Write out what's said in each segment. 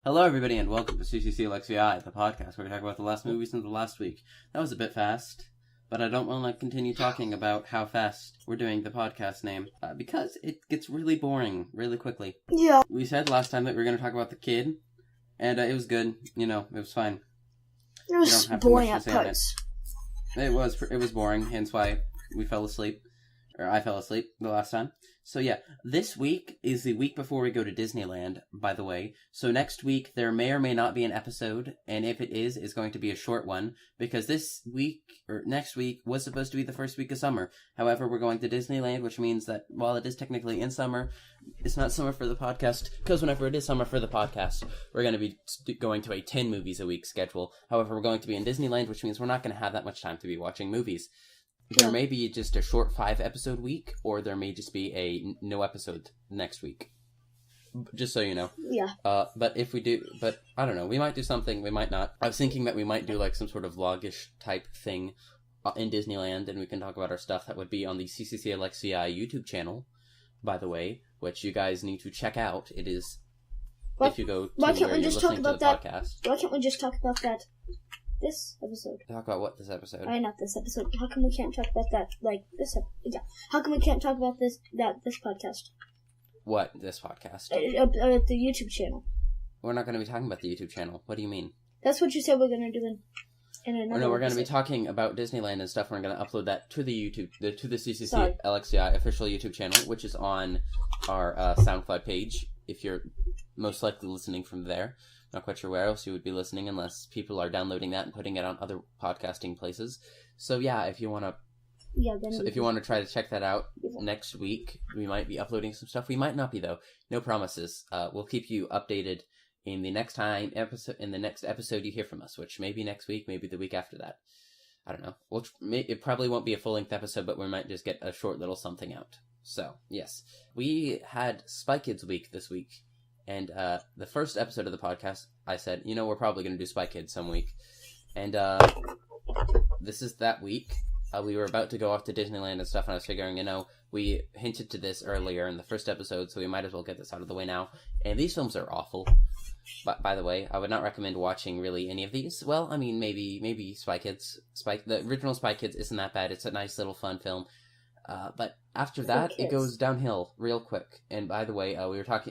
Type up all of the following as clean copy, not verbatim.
Hello, everybody, and welcome to CCCLXVI, the podcast where we talk about the last movies from the last week. That was a bit fast, but I don't want to continue talking about how fast we're doing the podcast name, because it gets really boring really quickly. Yeah. We said last time that we were going to talk about the kid, and it was good. You know, it was fine. It was boring at parts. It was boring, hence why we fell asleep. Or I fell asleep the last time. So yeah, this week is the week before we go to Disneyland, by the way. So next week, there may or may not be an episode, and if it is, it's going to be a short one, because this week, or next week, was supposed to be the first week of summer. However, we're going to Disneyland, which means that while it is technically in summer, it's not summer for the podcast, because whenever it is summer for the podcast, we're going to be going to a 10 movies a week schedule. However, we're going to be in Disneyland, which means we're not going to have that much time to be watching movies. There may be just a short 5-episode week, or there may just be a no episode next week. Just so you know. Yeah. But if we do, I don't know, we might do something, we might not. I was thinking that we might do like some sort of vlogish type thing in Disneyland, and we can talk about our stuff. That would be on the CCCLXVI YouTube channel, by the way, which you guys need to check out. It is, if you go to why can't where we you're just talk listening to about the that? podcast. Why can't we just talk about that this episode? Talk about what this episode? Not this episode. How come we can't talk about that, like, this episode? Yeah. How come we can't talk about this podcast? What, this podcast? The YouTube channel. We're not going to be talking about the YouTube channel. What do you mean? That's what you said we're going to do in another No, we're going to be episode. talking about Disneyland and stuff. We're going to upload that to the YouTube, to the CCCLXVI official YouTube channel, which is on our Soundcloud page, if you're most likely listening from there. Not quite sure where else you would be listening unless people are downloading that and putting it on other podcasting places. So yeah, if you want to try to check that out next week, we might be uploading some stuff. We might not be though. No promises. We'll keep you updated in the next episode you hear from us, which may be next week, maybe the week after that. I don't know. It probably won't be a full-length episode, but we might just get a short little something out. So, yes. We had Spy Kids week this week. And the first episode of the podcast, I said, we're probably going to do Spy Kids some week. And this is that week. We were about to go off to Disneyland and stuff, and I was figuring, we hinted to this earlier in the first episode, so we might as well get this out of the way now. And these films are awful. But by the way, I would not recommend watching really any of these. Well, I mean, maybe Spy Kids. The original Spy Kids isn't that bad. It's a nice little fun film. But after that, it goes downhill real quick. And by the way,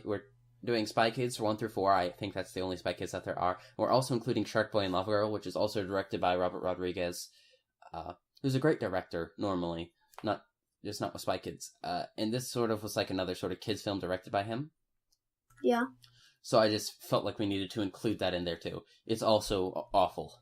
we're doing Spy Kids 1 through 4. I think that's the only Spy Kids that there are. We're also including Shark Boy and Lava Girl, which is also directed by Robert Rodriguez, who's a great director normally, not with Spy Kids. And this sort of was like another sort of kids film directed by him. Yeah. So I just felt like we needed to include that in there too. It's also awful,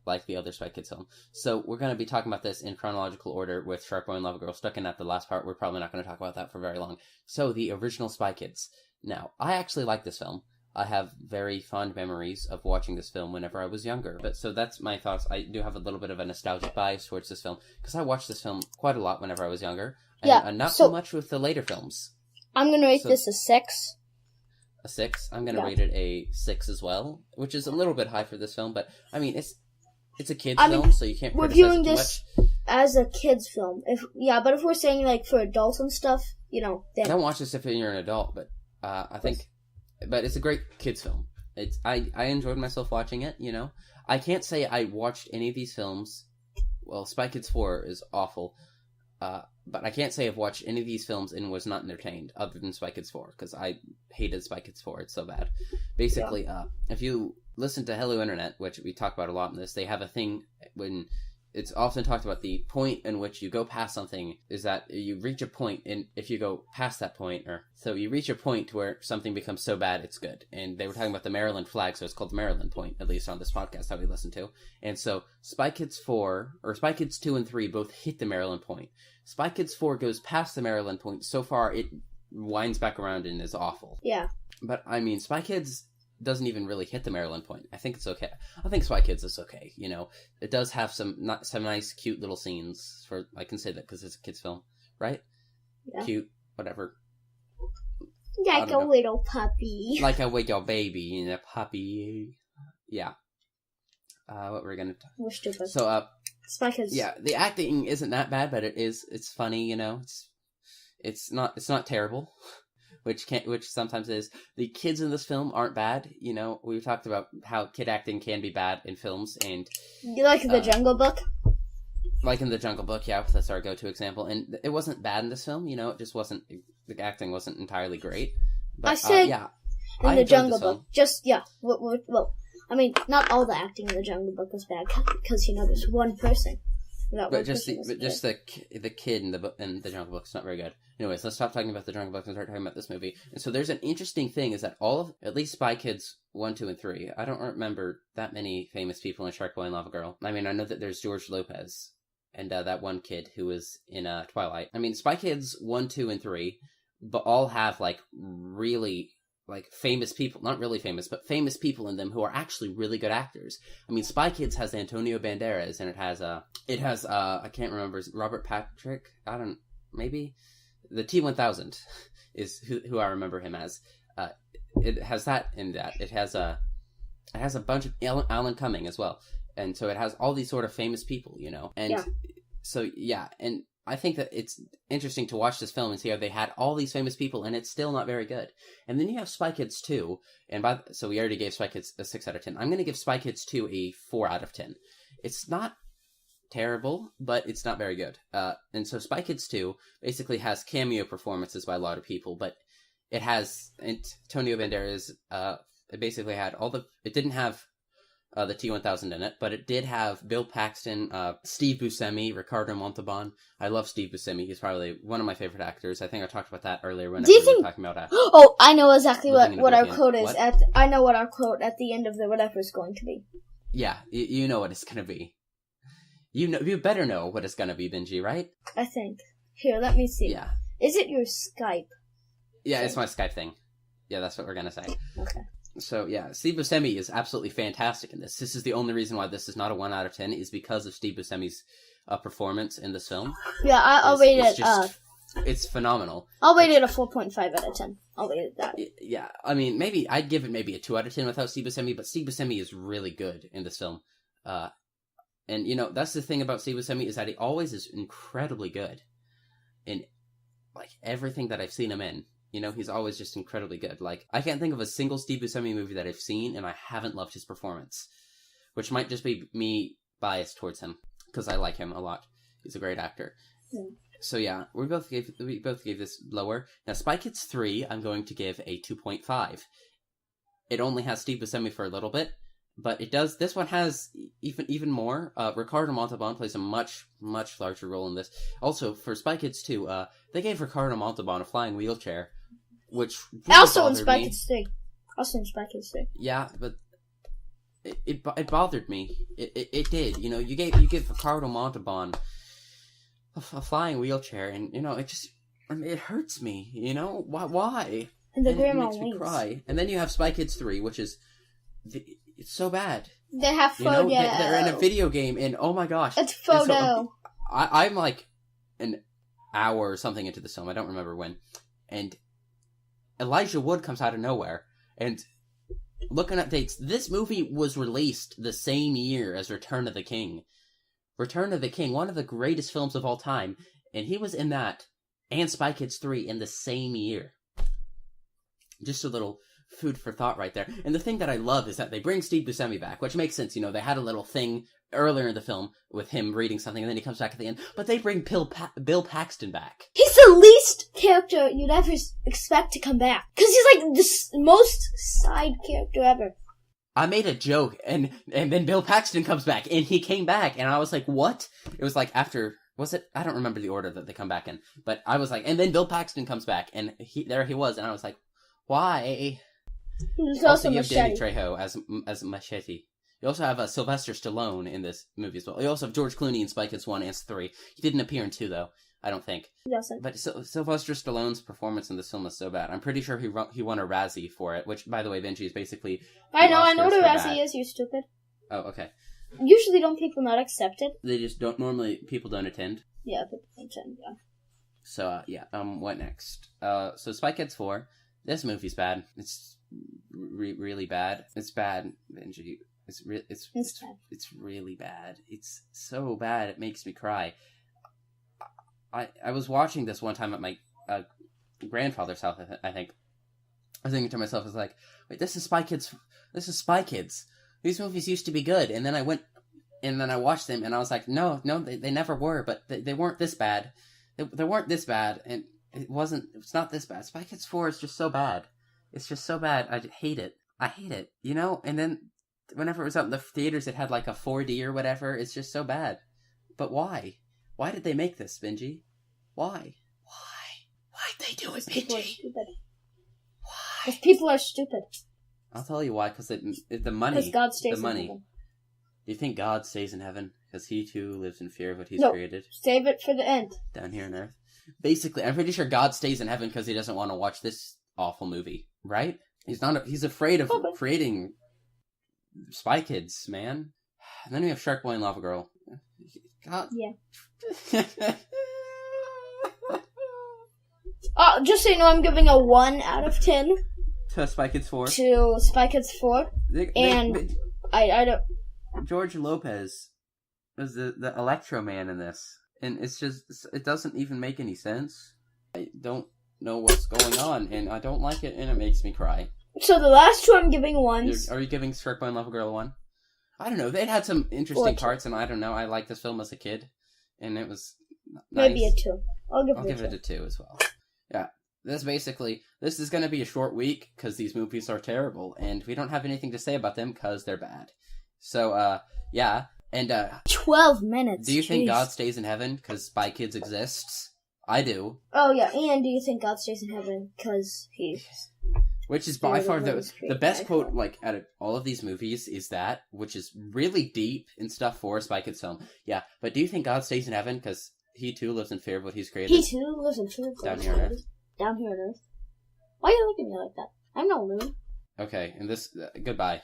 like the other Spy Kids film. So we're going to be talking about this in chronological order with Shark Boy and Lava Girl stuck in at the last part. We're probably not going to talk about that for very long. So the original Spy Kids. Now, I actually like this film. I have very fond memories of watching this film whenever I was younger. So that's my thoughts. I do have a little bit of a nostalgic bias towards this film, because I watched this film quite a lot whenever I was younger, and not so much with the later films. I'm going to rate this a 6. A 6? I'm going to rate it a 6 as well, which is a little bit high for this film, but, I mean, it's a kid's film, so you can't criticize it too much. We're viewing this as a kid's film. But if we're saying, like, for adults and stuff, then... Don't watch this if you're an adult, but... but it's a great kids film. I enjoyed myself watching it, I can't say I watched any of these films. Well, Spy Kids 4 is awful. But I can't say I've watched any of these films and was not entertained, other than Spy Kids 4, because I hated Spy Kids 4. It's so bad. Basically, if you listen to Hello Internet, which we talk about a lot in this, they have a thing when... It's often talked about the point in which you go past something is that you reach a point, and if you go past that point, you reach a point where something becomes so bad it's good. And they were talking about the Maryland flag, so it's called the Maryland point, at least on this podcast that we listen to. And so Spy Kids 2 and 3 both hit the Maryland point. Spy Kids 4 goes past the Maryland point. So far, it winds back around and is awful. Yeah. But, I mean, Spy Kids doesn't even really hit the Maryland point. I think it's okay. I think Spy Kids is okay. It does have some nice, cute little scenes. I can say that because it's a kids film, right? Yeah. Cute, whatever. Like a little puppy. Like a little baby and a puppy. Yeah. What we're gonna talk. We're stupid. So, Spy Kids. Yeah, the acting isn't that bad, but it's funny. It's not terrible. which sometimes is. The kids in this film aren't bad. You know, we talked about how kid acting can be bad in films, and you like The Jungle Book? Like in The Jungle Book, yeah, that's our go-to example. And it wasn't bad in this film, you know, it just wasn't, the acting wasn't entirely great. But, I said in The Jungle Book, well, I mean, not all the acting in The Jungle Book was bad, because, you know, there's one person. But just the kid in the Jungle Book is not very good. Anyways, let's stop talking about The Jungle Book and start talking about this movie. And so there's an interesting thing, is that at least Spy Kids 1, 2, and 3, I don't remember that many famous people in Shark Boy and Lava Girl. I mean, I know that there's George Lopez, and that one kid who was in Twilight. I mean, Spy Kids 1, 2, and 3, but all have, like, really, like, famous people. Not really famous, but famous people in them who are actually really good actors. I mean, Spy Kids has Antonio Banderas, and it has I can't remember, Robert Patrick? Maybe? The T-1000 is who I remember him as. It has that in that. It has a bunch of Alan Cumming as well. And so it has all these sort of famous people, you know? And so, yeah, and I think that it's interesting to watch this film and see how they had all these famous people, and it's still not very good. And then you have Spy Kids 2, so we already gave Spy Kids a 6 out of 10. I'm going to give Spy Kids 2 a 4 out of 10. It's not terrible, but it's not very good. And so Spy Kids 2 basically has cameo performances by a lot of people, but it has Antonio Banderas. It basically had it didn't have the T-1000 in it, but it did have Bill Paxton, Steve Buscemi, Ricardo Montalban. I love Steve Buscemi. He's probably one of my favorite actors. I think I talked about that earlier when we were talking about Oh, I know exactly what our quote is. I know what our quote at the end of the whatever is going to be. Yeah, you know what it's going to be. You better know what it's going to be, Benji, right? I think. Here, let me see. Yeah. Is it your Skype? Yeah, it's my Skype thing. Yeah, that's what we're going to say. Okay. So, yeah, Steve Buscemi is absolutely fantastic in this. This is the only reason why this is not a 1 out of 10, is because of Steve Buscemi's performance in this film. Yeah, I'll rate it... It's phenomenal. I'll rate it a 4.5 out of 10. I'll rate it that. Yeah, I mean, I'd give it maybe a 2 out of 10 without Steve Buscemi, but Steve Buscemi is really good in this film. And, you know, that's the thing about Steve Buscemi, is that he always is incredibly good in, like, everything that I've seen him in. You know, he's always just incredibly good. Like, I can't think of a single Steve Buscemi movie that I've seen and I haven't loved his performance. Which might just be me biased towards him, because I like him a lot. He's a great actor. Yeah. So yeah, we both gave this lower. Now, Spy Kids 3, I'm going to give a 2.5. It only has Steve Buscemi for a little bit, but this one has even more. Ricardo Montalban plays a much, much larger role in this. Also, for Spy Kids 2, they gave Ricardo Montalban a flying wheelchair, which really also in Spy Kids 3. Also in Spy Kids 3. Yeah, but it bothered me. It did. You know, you gave Ricardo Montalban a flying wheelchair, and you know, it hurts me. You know, why? And it makes me cry. And then you have Spy Kids 3, which is it's so bad. They have photo. You know, they're in a video game, and oh my gosh, it's photo. So, I'm like an hour or something into this film. I don't remember when, and Elijah Wood comes out of nowhere. And looking at dates, this movie was released the same year as Return of the King. Return of the King, one of the greatest films of all time, and he was in that and Spy Kids 3 in the same year. Just a little food for thought right there. And the thing that I love is that they bring Steve Buscemi back, which makes sense. You know, they had a little thing earlier in the film with him reading something, and then he comes back at the end. But they bring Bill Paxton back. He's the least character you'd ever expect to come back. Because he's like the most side character ever. I made a joke, and then Bill Paxton comes back, and he came back, and I was like, what? It was like after... Was it? I don't remember the order that they come back in. But I was like... And then Bill Paxton comes back, and there he was, and I was like, why? Also, you have Danny Trejo as Machete. You also have Sylvester Stallone in this movie as well. You also have George Clooney in Spy Kids 1 and 3. He didn't appear in 2, though. I don't think. Yes. But Sylvester Stallone's performance in this film is so bad. I'm pretty sure he won a Razzie for it, which, by the way, Benji, is basically... I know what a Razzie is, you stupid. Oh, okay. Usually don't people not accept it? They just don't... Normally, people don't attend. Yeah, people don't attend, yeah. So, what next? So Spy Kids 4. This movie's bad. It's really bad. It's bad, Benji. It's bad. It's really bad. It's so bad, it makes me cry. I was watching this one time at my grandfather's house, I think. I was thinking to myself, I was like, wait, this is Spy Kids. This is Spy Kids. These movies used to be good. And then I watched them, and I was like, no, they never were, but they weren't this bad. They weren't this bad, and it's not this bad. Spy Kids 4 is just so bad. It's just so bad. I hate it. You know? And then whenever it was out in the theaters, it had like a 4D or whatever. It's just so bad. But why? Why did they make this, Benji? Why? Why'd they do it, Benji? Why? Because people are stupid. I'll tell you why. Because the money. Because God stays in heaven. Do you think God stays in heaven? Because he too lives in fear of what he's created. Save it for the end. Down here on earth. Basically, I'm pretty sure God stays in heaven because he doesn't want to watch this awful movie, right? He's afraid of creating Spy Kids, man. And then we have Shark Boy and Lava Girl. God. Yeah. Just so you know, I'm giving a 1 out of 10 to Spy Kids 4. To Spy Kids 4. I don't. George Lopez is the Electro Man in this, and it doesn't even make any sense. I don't know what's going on, and I don't like it, and it makes me cry. So the last two I'm giving 1s. Are you giving Shark Boy and Lava Girl a 1? I don't know. They had some interesting parts, and I don't know. I liked this film as a kid, and it was nice. Maybe a 2. I'll give it a 2 as well. Yeah. This is going to be a short week because these movies are terrible, and we don't have anything to say about them because they're bad. So, yeah. And, 12 minutes. Do you think God stays in heaven because Spy Kids exists? I do. Oh, yeah. And do you think God stays in heaven because he... Which is by far the best quote, like, out of all of these movies is that, which is really deep and stuff for a Spy Kids film. Yeah, but do you think God stays in heaven because he too lives in fear of what he's created? He too lives in fear of what he's created. Down here on Earth? Down here on Earth. Why are you looking at me like that? I'm no loon. Okay, and goodbye.